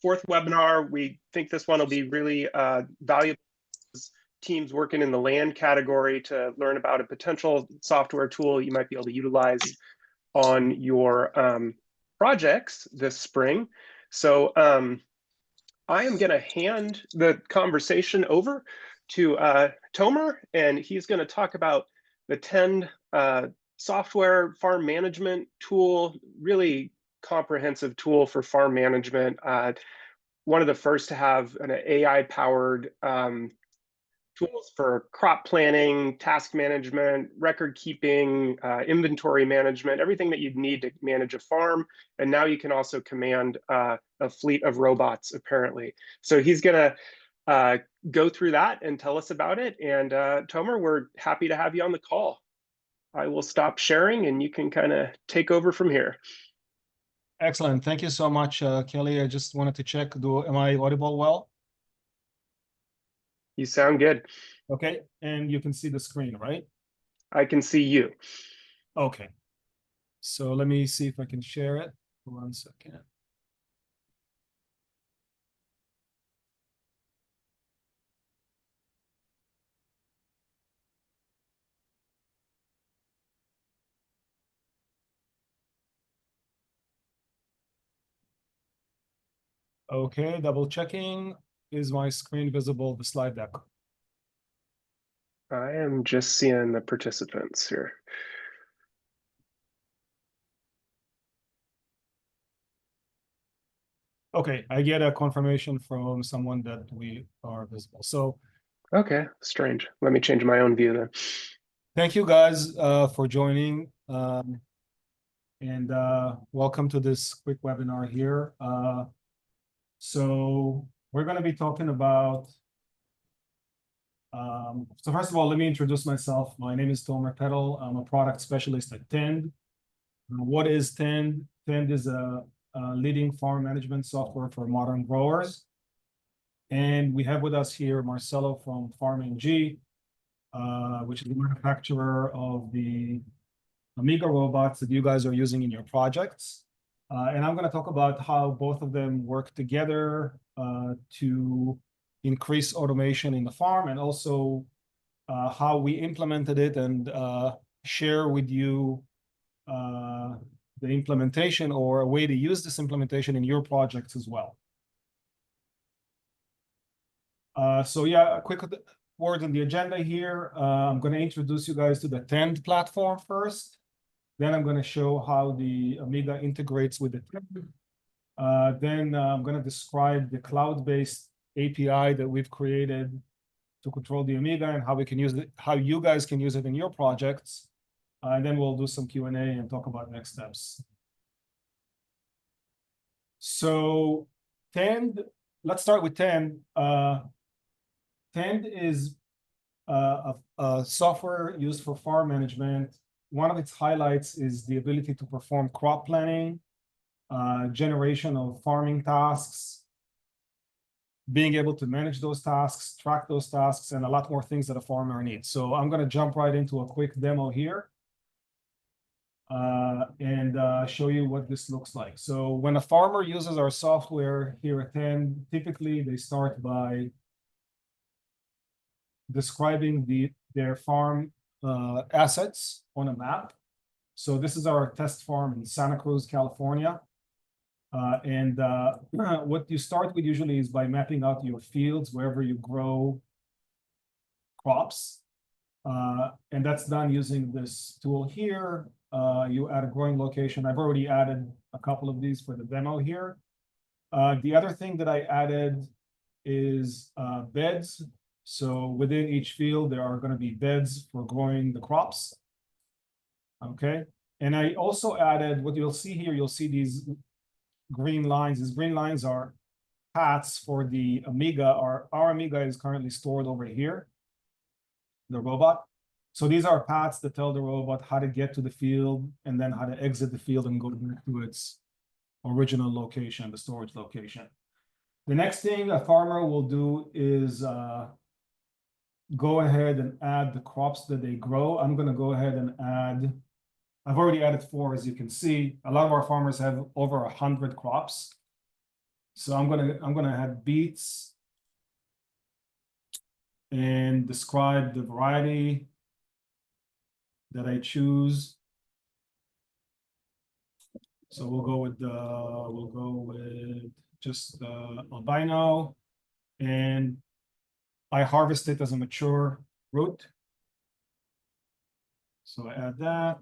fourth webinar. We think this one will be really valuable to teams working in the land category to learn about a potential software tool you might be able to utilize on your projects this spring. So I am going to hand the conversation over to Tomer, and he's going to talk about the Tend software farm management tool, really comprehensive tool for farm management. One of the first to have an AI-powered tools for crop planning, task management, record keeping, inventory management, everything that you'd need to manage a farm. And now you can also command a fleet of robots, apparently. So he's going to go through that and tell us about it. And Tomer, we're happy to have you on the call. I will stop sharing and you can kind of take over from here. Excellent. Thank you so much, Kelly. I just wanted to check, am I audible well? You sound good. Okay, and you can see the screen, right? I can see you. Okay, so let me see if I can share it. 1 second. Okay, double checking. Is my screen visible, the slide deck? I am just seeing the participants here. Okay, I get a confirmation from someone that we are visible. So, okay, strange. Let me change my own view then. Thank you guys for joining, and welcome to this quick webinar here. So we're going to be talking about, so first of all, let me introduce myself. My name is Tomer Petal. I'm a product specialist at Tend. What is Tend? Tend is a leading farm management software for modern growers. And we have with us here Marcelo from Farm-ng, which is the manufacturer of the Amiga robots that you guys are using in your projects. And I'm going to talk about how both of them work together to increase automation in the farm, and also how we implemented it, and share with you the implementation or a way to use this implementation in your projects as well. So yeah, a quick word on the agenda here. I'm going to introduce you guys to the Tend platform first. Then I'm going to show how the Amiga integrates with the Tend. Then I'm going to describe the cloud-based API that we've created to control the Amiga and how we can use it, how you guys can use it in your projects. And then we'll do some Q&A and talk about next steps. So Tend, let's start with Tend. Tend is a software used for farm management. One of its highlights is the ability to perform crop planning, generation of farming tasks, being able to manage those tasks, track those tasks, and a lot more things that a farmer needs. So I'm going to jump right into a quick demo here and show you what this looks like. So when a farmer uses our software here at Tend, typically they start by describing their farm assets on a map. So this is our test farm in Santa Cruz, California. What you start with usually is by mapping out your fields wherever you grow crops. And that's done using this tool here. You add a growing location. I've already added a couple of these for the demo here. The other thing that I added is beds. So within each field, there are going to be beds for growing the crops. Okay. And I also added, what you'll see here, you'll see these green lines. These green lines are paths for the Amiga. Our Amiga is currently stored over here, the robot. So these are paths that tell the robot how to get to the field and then how to exit the field and go back to its original location, the storage location. The next thing a farmer will do is go ahead and add the crops that they grow. I'm going to go ahead and add, I've already added 4, as you can see. A lot of our farmers have over 100 crops. So I'm gonna add beets and describe the variety that I choose. So we'll go with just albino, and I harvest it as a mature root. So I add that.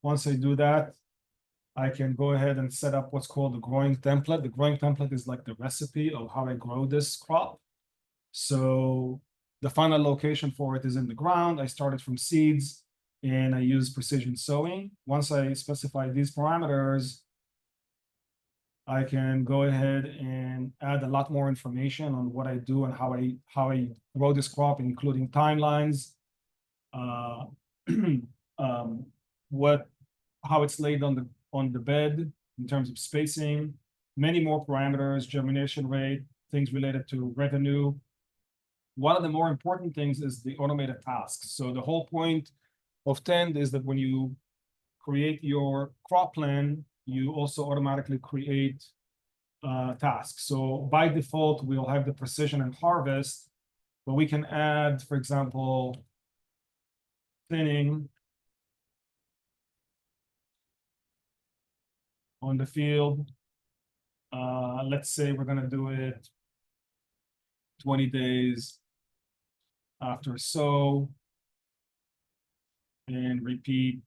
Once I do that, I can go ahead and set up what's called the growing template. The growing template is like the recipe of how I grow this crop. So the final location for it is in the ground. I started from seeds and I use precision sowing. Once I specify these parameters, I can go ahead and add a lot more information on what I do and how I grow this crop, including timelines, how it's laid on the bed in terms of spacing, many more parameters, germination rate, things related to revenue. One of the more important things is the automated tasks. So the whole point of Tend is that when you create your crop plan, you also automatically create tasks. So by default, we'll have the precision and harvest, but we can add, for example, thinning on the field. Let's say we're gonna do it 20 days after sow, and repeat.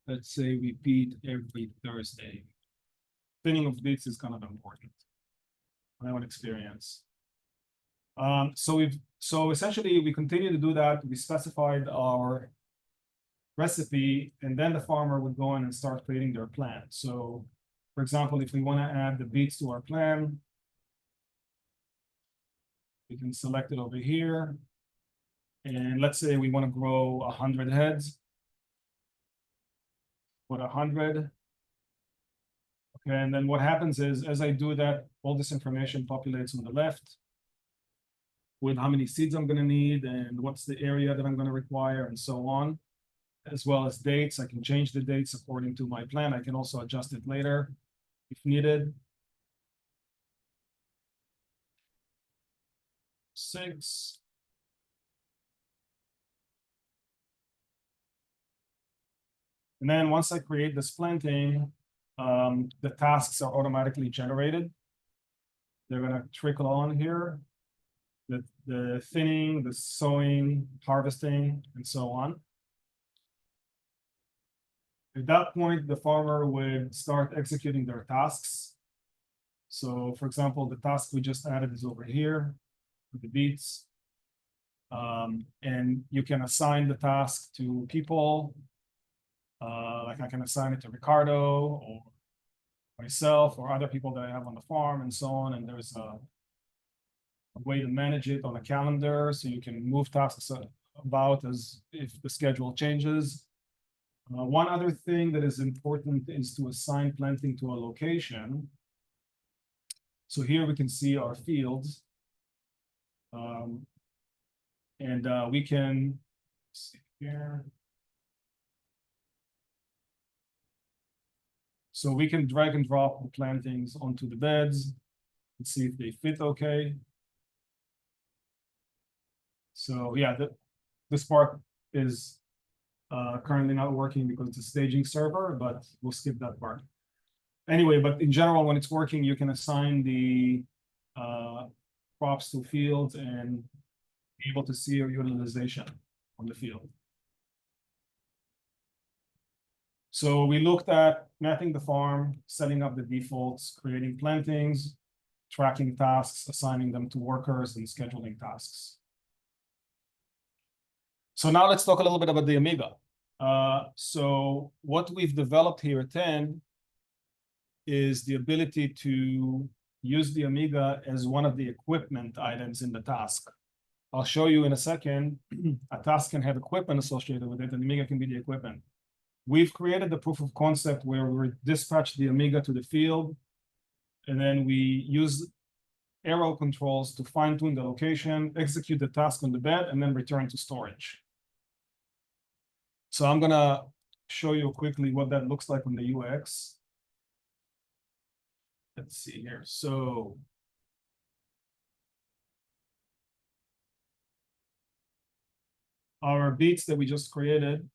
Let's say repeat every Thursday. Thinning of beets is kind of important. My own experience. So essentially we continue to do that. We specified our recipe, and then the farmer would go in and start creating their plan. So, for example, if we want to add the beets to our plan, we can select it over here. And let's say we want to grow 100 heads. Put 100. Okay, and then what happens is, as I do that, all this information populates on the left with how many seeds I'm going to need and what's the area that I'm going to require and so on, as well as dates. I can change the dates according to my plan. I can also adjust it later if needed. 6. And then once I create this planting, the tasks are automatically generated. They're going to trickle on here. The thinning, the sowing, harvesting, and so on. At that point, the farmer would start executing their tasks. So, for example, the task we just added is over here with the beets. And you can assign the task to people. Like I can assign it to Ricardo or myself or other people that I have on the farm and so on. And there's a way to manage it on a calendar, so you can move tasks about as if the schedule changes. One other thing that is important is to assign planting to a location. So here we can see our fields. And we can see here. So we can drag and drop the plantings onto the beds and see if they fit okay. So yeah, this part is currently not working because it's a staging server, but we'll skip that part. Anyway, but in general, when it's working, you can assign the crops to fields and be able to see your utilization on the field. So we looked at mapping the farm, setting up the defaults, creating plantings, tracking tasks, assigning them to workers, and scheduling tasks. So now let's talk a little bit about the Amiga. So what we've developed here at Tend is the ability to use the Amiga as one of the equipment items in the task. I'll show you in a second. A task can have equipment associated with it, and the Amiga can be the equipment. We've created the proof of concept where we dispatch the Amiga to the field, and then we use arrow controls to fine-tune the location, execute the task on the bed, and then return to storage. So I'm gonna show you quickly what that looks like on the UX. let's see here. So our beats that we just created,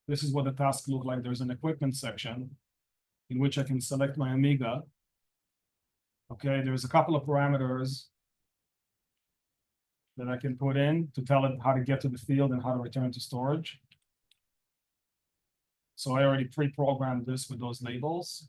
this is what the task look like. There's an equipment section in which I can select my Amiga. Okay, there's a couple of parameters that I can put in to tell it how to get to the field and how to return to storage. So I already pre-programmed this with those labels.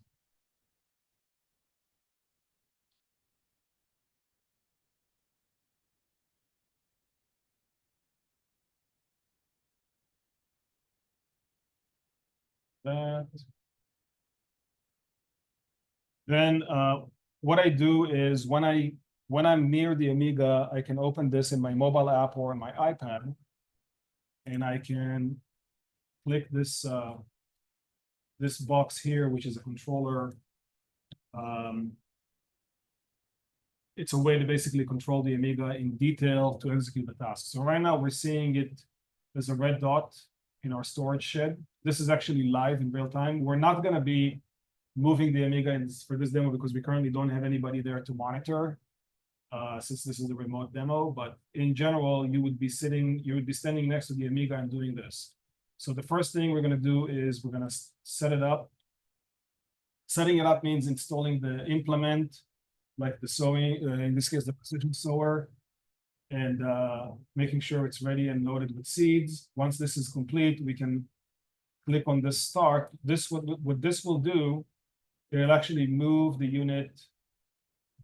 Then what I do is when I'm near the Amiga, I can open this in my mobile app or in my iPad, and I can click this this box here, which is a controller. It's a way to basically control the Amiga in detail to execute the task. So right now we're seeing it as a red dot in our storage shed. This is actually live in real time. We're not going to be moving the Amiga for this demo because we currently don't have anybody there to monitor since this is a remote demo. But in general, you would be standing next to the Amiga and doing this. So the first thing we're going to do is we're going to set it up. Setting it up means installing the implement, like the sowing, in this case, the precision sower, and making sure it's ready and loaded with seeds. Once this is complete, we can click on this start. What this will do, it'll actually move the unit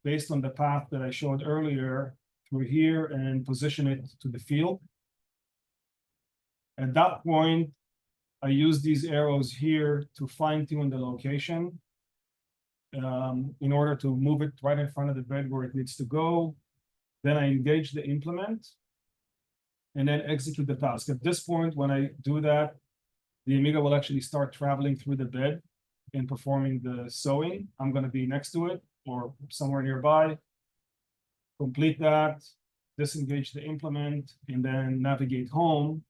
based on the path that I showed earlier through here and position it to the field. At that point, I use these arrows here to fine-tune the location in order to move it right in front of the bed where it needs to go. Then I engage the implement and then execute the task. At this point, when I do that, the Amiga will actually start traveling through the bed and performing the sowing. I'm going to be next to it or somewhere nearby. Complete that, disengage the implement, and then navigate home,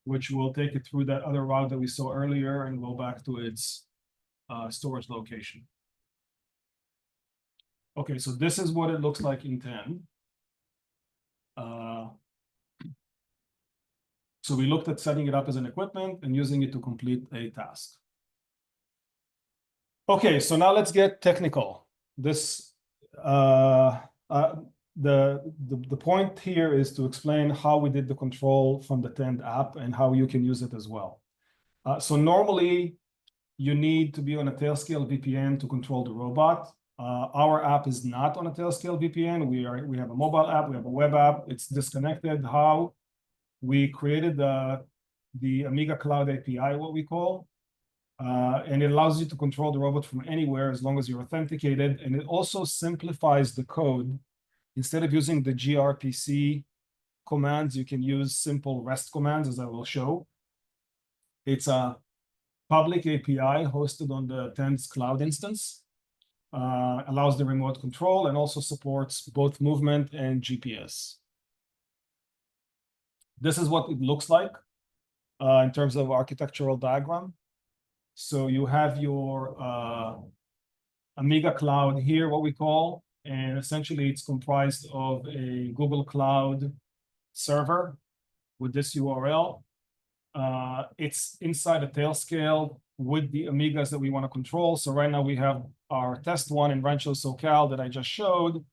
which will take it through that other route that we saw earlier and go back to its storage location. Okay, so this is what it looks like in 10. So we looked at setting it up as an equipment and using it to complete a task. Okay, so now let's get technical. This the point here is to explain how we did the control from the 10 app and how you can use it as well. So normally you need to be on a Tailscale VPN to control the robot. Our app is not on a Tailscale VPN. We have a mobile app, we have a web app. It's disconnected. How we created the Amiga Cloud API, what we call, and it allows you to control the robot from anywhere as long as you're authenticated. And it also simplifies the code. Instead of using the gRPC commands, you can use simple REST commands, as I will show. It's a public API hosted on the 10's cloud instance. Allows the remote control and also supports both movement and GPS. This is what it looks like in terms of architectural diagram. So you have your Amiga Cloud here, what we call, and essentially it's comprised of a Google Cloud server with this URL. It's inside a Tailscale with the Amigas that we want to control. So right now we have our test one in Rancho SoCal that I just showed,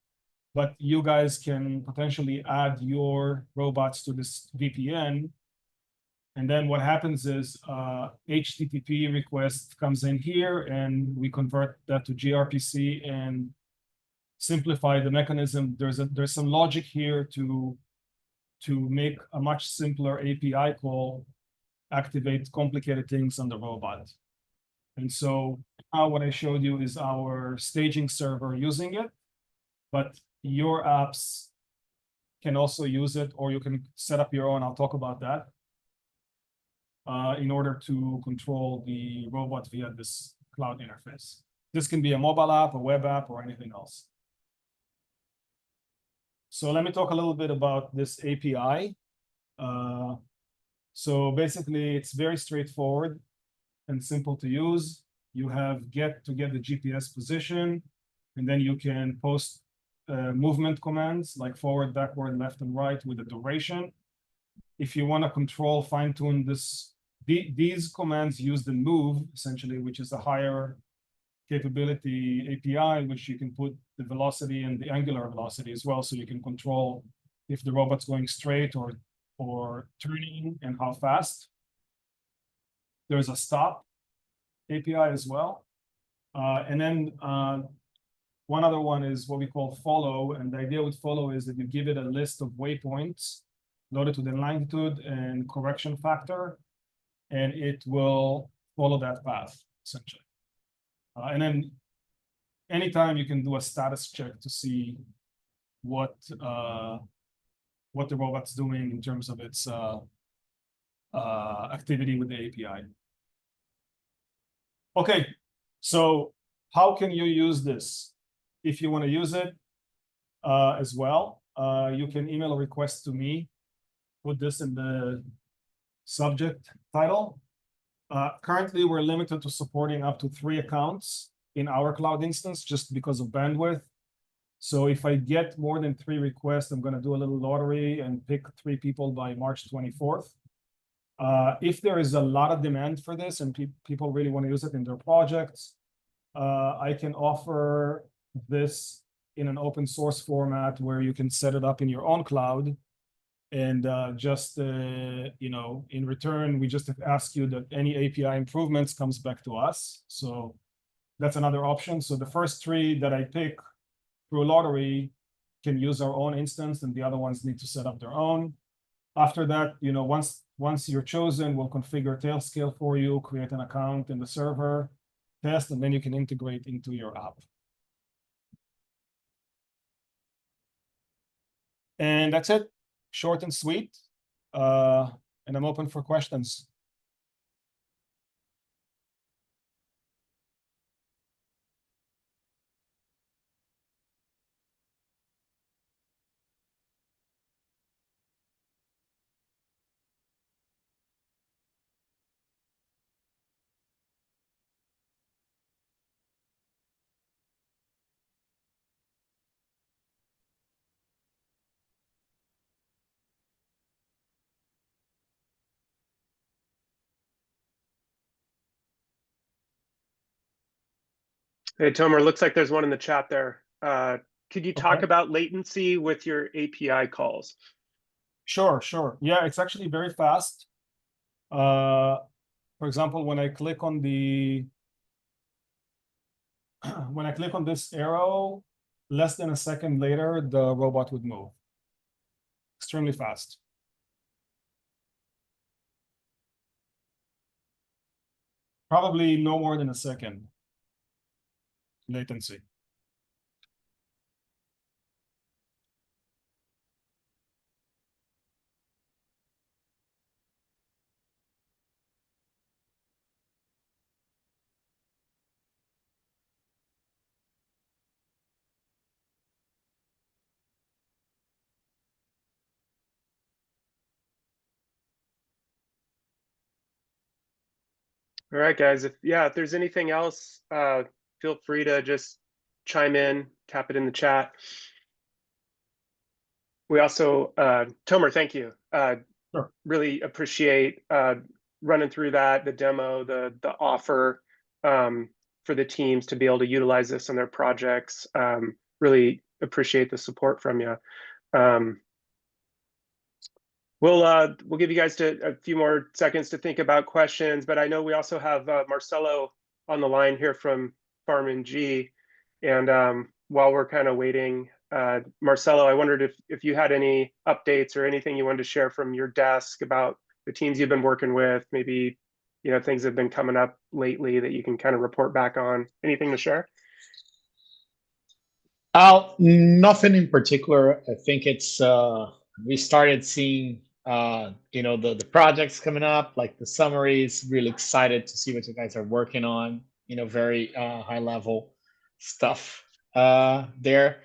but you guys can potentially add your robots to this VPN. And then what happens is HTTP request comes in here and we convert that to gRPC and simplify the mechanism. There's some logic here to make a much simpler API call activate complicated things on the robot. And so now what I showed you is our staging server using it, but your apps can also use it, or you can set up your own. I'll talk about that in order to control the robot via this cloud interface. This can be a mobile app, a web app, or anything else. So let me talk a little bit about this API. So basically, it's very straightforward and simple to use. You have get to get the GPS position. And then you can post movement commands like forward, backward, left, and right with a duration. If you want to control, fine-tune this, these commands use the move, essentially, which is a higher capability API, which you can put the velocity and the angular velocity as well, so you can control if the robot's going straight or turning and how fast. There's a stop API as well. And then one other one is what we call follow. And the idea with follow is that you give it a list of waypoints loaded to the longitude and correction factor, and it will follow that path, essentially. And then anytime you can do a status check to see what the robot's doing in terms of its activity with the API. Okay, so how can you use this? If you want to use it as well, you can email a request to me, put this in the subject title. Currently, we're limited to supporting up to 3 accounts in our cloud instance just because of bandwidth. So if I get more than 3 requests, I'm going to do a little lottery and pick 3 people by March 24th. If there is a lot of demand for this and people really want to use it in their projects, I can offer this in an open source format where you can set it up in your own cloud. And you know, in return, we just ask you that any API improvements comes back to us. So that's another option. So the first 3 that I pick through lottery can use our own instance, and the other ones need to set up their own. After that, you know, once you're chosen, we'll configure Tailscale for you, create an account in the server, test, and then you can integrate into your app. And that's it. Short and sweet. And I'm open for questions. Hey, Tomer, looks like there's one in the chat there. Could you talk Okay. about latency with your API calls? Sure. Yeah, it's actually very fast. For example, when I click on the when I click on this arrow, less than a second later, the robot would move. Extremely fast. Probably no more than a second latency. All right, guys. If there's anything else, feel free to just chime in, tap it in the chat. We also, Tomer, thank you. Sure. Really appreciate running through that, the demo, the offer for the teams to be able to utilize this in their projects. Really appreciate the support from you. We'll give you guys a few more seconds to think about questions, but I know we also have Marcelo on the line here from Farm-ng. And while we're kind of waiting, Marcelo, I wondered if you had any updates or anything you wanted to share from your desk about the teams you've been working with, maybe, you know, things that have been coming up lately that you can kind of report back on. Anything to share? Nothing in particular. I think it's we started seeing you know, the projects coming up, like the summaries. Really excited to see what you guys are working on. You know, very high level stuff there.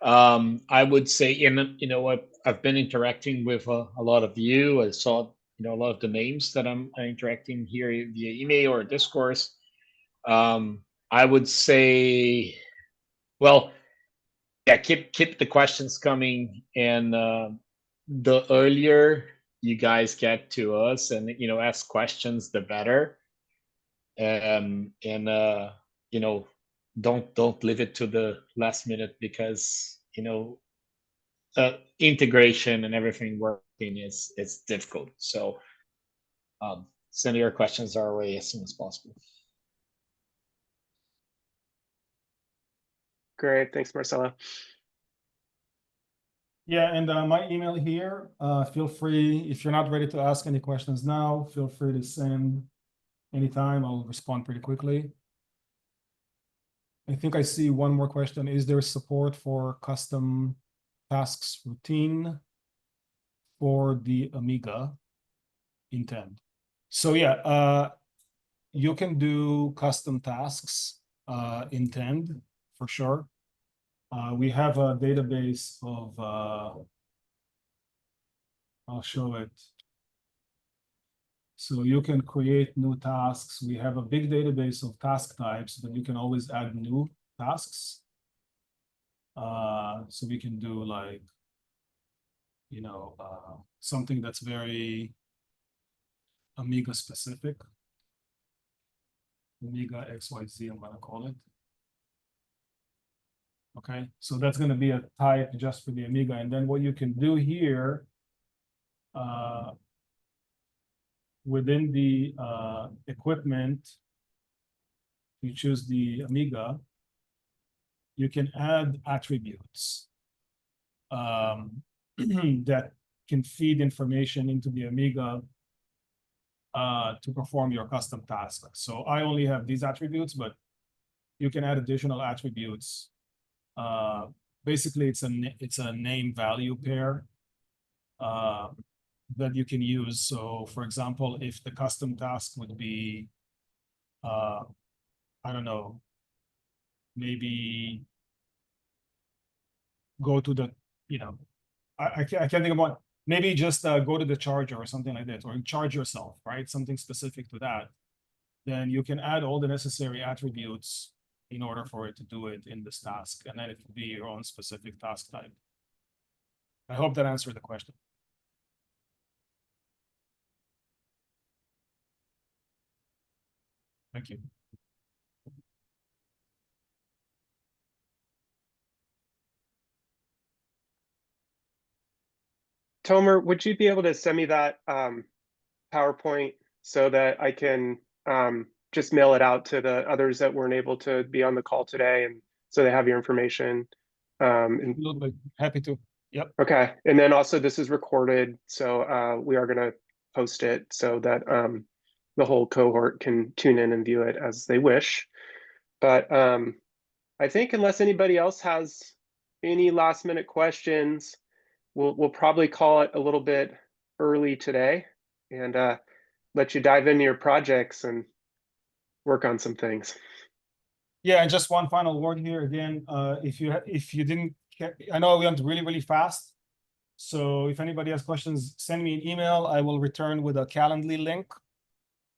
I would say, you know, I've been interacting with a lot of you. I saw, you know, a lot of the names that I'm interacting here via email or discourse. I would say Well, yeah, keep the questions coming, and the earlier you guys get to us and ask questions, the better. And don't leave it to the last minute, because integration and everything working is difficult. So send your questions our way as soon as possible. Great. Thanks, Marcelo. Yeah, and my email here, feel free, if you're not ready to ask any questions now, feel free to send anytime. I'll respond pretty quickly. I think I see one more question. Is there support for custom tasks routine for the Amiga Intend? So yeah, you can do custom tasks Intend for sure. We have a database of, I'll show it. So you can create new tasks. We have a big database of task types, but you can always add new tasks. So we can do like, something that's very Amiga specific. Amiga XYZ, I'm gonna call it. Okay, so that's gonna be a type just for the Amiga. And then what you can do here, within the equipment, you choose the Amiga, you can add attributes that can feed information into the Amiga to perform your custom task. So I only have these attributes, but you can add additional attributes. Basically, it's a name value pair that you can use. So for example, if the custom task would be, I don't know, maybe go to the, I can't think about, maybe just go to the charger or something like that, or charge yourself, right? Something specific to that. Then you can add all the necessary attributes in order for it to do it in this task, and then it will be your own specific task type. I hope that answered the question. Thank you. Tomer, would you be able to send me that PowerPoint so that I can just mail it out to the others that weren't able to be on the call today, and so they have your information? Absolutely. Happy to. Yep. Okay, and then also this is recorded, so we are going to post it so that the whole cohort can tune in and view it as they wish. But I think unless anybody else has any last minute questions, we'll probably call it a little bit early today and let you dive into your projects and work on some things. Yeah, and just one final word here again. If you didn't, I know we went really fast. So if anybody has questions, send me an email. I will return with a Calendly link,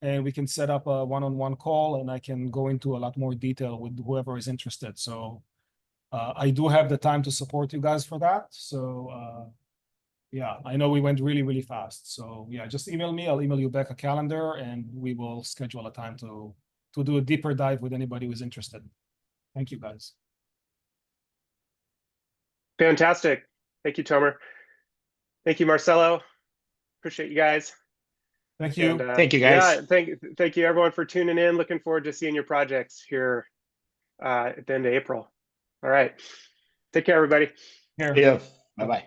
and we can set up a one-on-one call, and I can go into a lot more detail with whoever is interested. So I do have the time to support you guys for that. So yeah, I know we went really fast. So yeah, just email me. I'll email you back a calendar, and we will schedule a time to do a deeper dive with anybody who's interested. Thank you, guys. Fantastic. Thank you, Tomer. Thank you, Marcelo. Appreciate you guys. Thank you. And, Thank you, guys. Yeah, thank you everyone for tuning in. Looking forward to seeing your projects here at the end of April. All right. Take care, everybody. Here. Yeah. Bye-bye.